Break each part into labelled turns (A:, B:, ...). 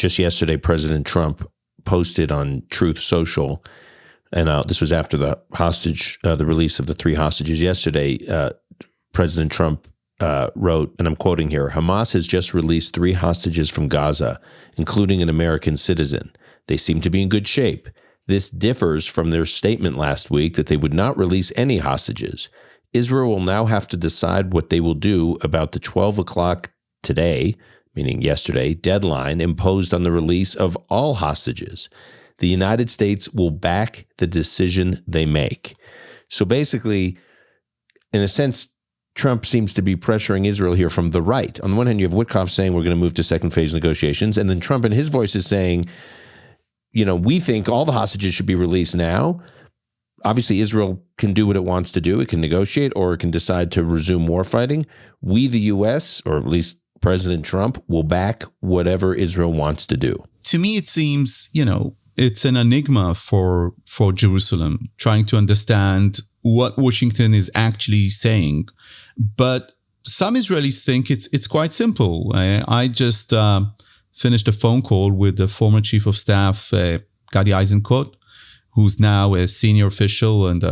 A: just yesterday, President Trump posted on Truth Social, and this was after the release of the 3 hostages yesterday. President Trump wrote, and I'm quoting here, "Hamas has just released 3 hostages from Gaza, including an American citizen. They seem to be in good shape. This differs from their statement last week that they would not release any hostages. Israel will now have to decide what they will do about the 12 o'clock today," meaning yesterday, "deadline imposed on the release of all hostages. The United States will back the decision they make." So basically, in a sense, Trump seems to be pressuring Israel here from the right. On the one hand, you have Witkoff saying we're going to move to second phase negotiations, and then Trump in his voice is saying, we think all the hostages should be released now. Obviously, Israel can do what it wants to do. It can negotiate, or it can decide to resume war fighting. We, the U.S., or at least President Trump, will back whatever Israel wants to do.
B: To me, it seems, it's an enigma for Jerusalem, trying to understand what Washington is actually saying. But some Israelis think it's quite simple. I just finished a phone call with the former chief of staff, Gadi Eisenkot, who's now a senior official and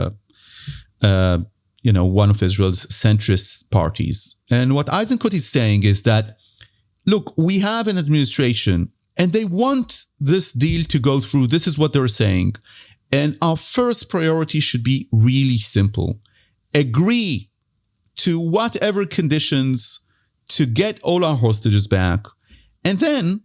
B: one of Israel's centrist parties. And what Eisenkot is saying is that, look, we have an administration and they want this deal to go through. This is what they're saying. And our first priority should be really simple. Agree to whatever conditions to get all our hostages back, and then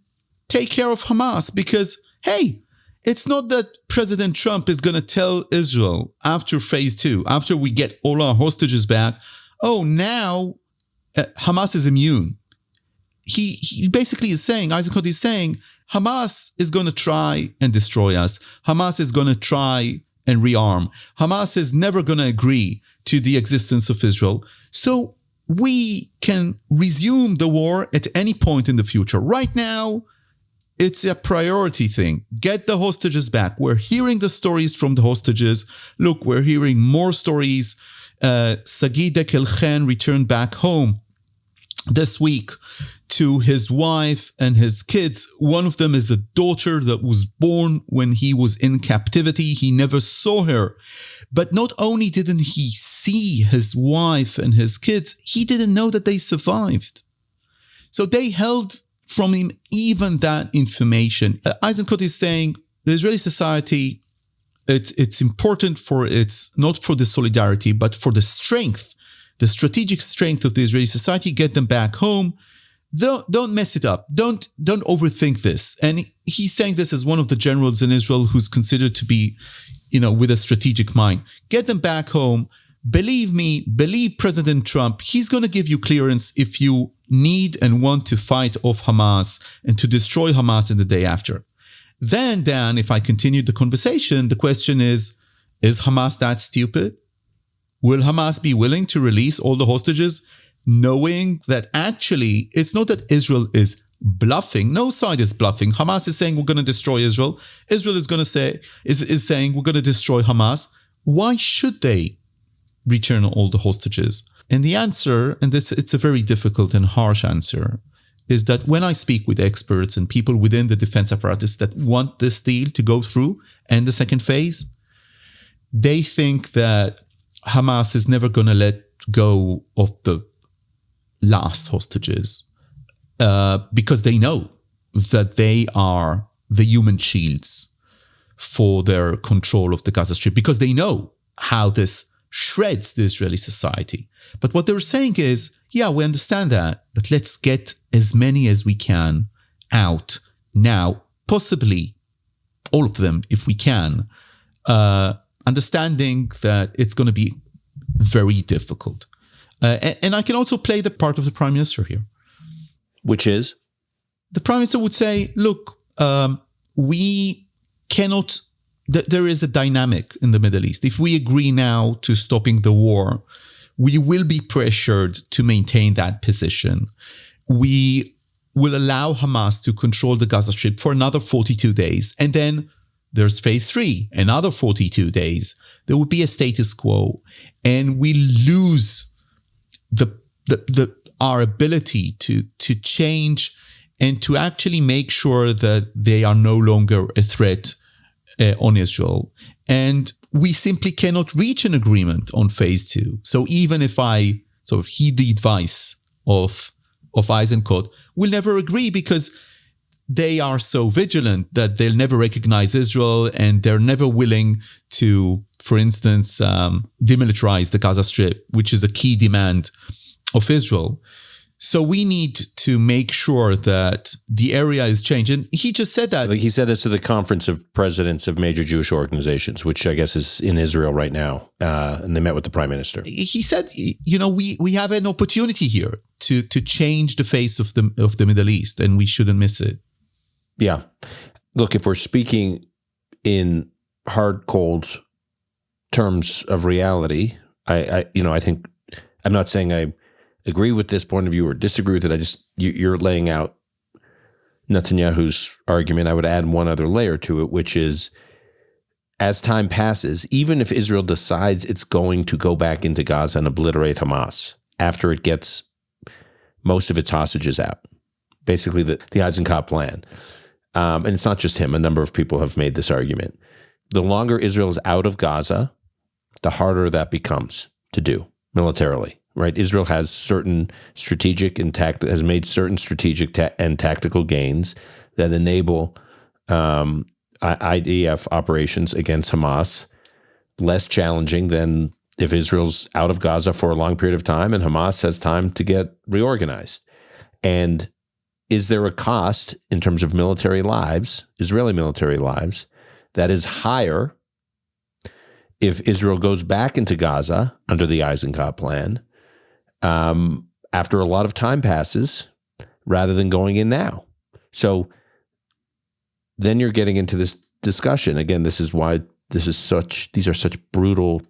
B: take care of Hamas. Because, hey, it's not that President Trump is going to tell Israel after phase 2, after we get all our hostages back, oh, now Hamas is immune. He basically is saying, Eisenkot is saying, Hamas is going to try and destroy us. Hamas is going to try and rearm. Hamas is never going to agree to the existence of Israel. So we can resume the war at any point in the future. Right now, it's a priority thing. Get the hostages back. We're hearing the stories from the hostages. Look, we're hearing more stories. Sagi Dekelchen returned back home this week to his wife and his kids. One of them is a daughter that was born when he was in captivity. He never saw her. But not only didn't he see his wife and his kids, he didn't know that they survived. So they held from him even that information. Eisenkot is saying the Israeli society, it's important not for the solidarity, but for the strength, the strategic strength of the Israeli society. Get them back home. Don't mess it up. Don't overthink this. And he's saying this as one of the generals in Israel who's considered to be, with a strategic mind. Get them back home. Believe me, believe President Trump. He's going to give you clearance if you need and want to fight off Hamas and to destroy Hamas in the day after. Then, Dan, if I continue the conversation, the question is Hamas that stupid? Will Hamas be willing to release all the hostages, knowing that actually it's not that Israel is bluffing? No side is bluffing. Hamas is saying we're going to destroy Israel. Israel is going to say is saying we're going to destroy Hamas. Why should they return all the hostages? And the answer, and it's a very difficult and harsh answer, is that when I speak with experts and people within the defense apparatus that want this deal to go through and the second phase, they think that Hamas is never going to let go of the last hostages because they know that they are the human shields for their control of the Gaza Strip, because they know how this shreds the Israeli society. But what they're saying is, yeah, we understand that, but let's get as many as we can out now, possibly all of them if we can, understanding that it's going to be very difficult. And I can also play the part of the Prime Minister here.
A: Which is?
B: The Prime Minister would say, look, we cannot... There is a dynamic in the Middle East. If we agree now to stopping the war, we will be pressured to maintain that position. We will allow Hamas to control the Gaza Strip for another 42 days. And then there's phase 3, another 42 days. There will be a status quo. And we lose our ability to change and to actually make sure that they are no longer a threat on Israel. And we simply cannot reach an agreement on phase 2. So even if I sort of heed the advice of Eisenkot, we'll never agree because they are so vigilant that they'll never recognize Israel, and they're never willing to, for instance, demilitarize the Gaza Strip, which is a key demand of Israel. So we need to make sure that the area is changed. And he just said that.
A: He said this to the Conference of Presidents of Major Jewish Organizations, which I guess is in Israel right now. And they met with the Prime Minister.
B: He said, we have an opportunity here to change the face of the Middle East, and we shouldn't miss it.
A: Yeah. Look, if we're speaking in hard, cold terms of reality, I think I'm not saying I agree with this point of view or disagree with it. You're laying out Netanyahu's argument. I would add one other layer to it, which is as time passes, even if Israel decides it's going to go back into Gaza and obliterate Hamas after it gets most of its hostages out, basically the Eisenkot plan. And it's not just him. A number of people have made this argument. The longer Israel is out of Gaza, the harder that becomes to do militarily. Right, Israel has certain strategic and has made certain strategic and tactical gains that enable IDF operations against Hamas less challenging than if Israel's out of Gaza for a long period of time and Hamas has time to get reorganized. And is there a cost in terms of military lives, Israeli military lives, that is higher if Israel goes back into Gaza under the Eisenkot plan? After a lot of time passes, rather than going in now. So then you're getting into this discussion. Again, this is why these are such brutal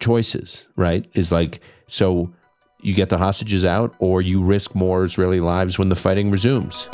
A: choices, right? Is like, so you get the hostages out or you risk more Israeli lives when the fighting resumes.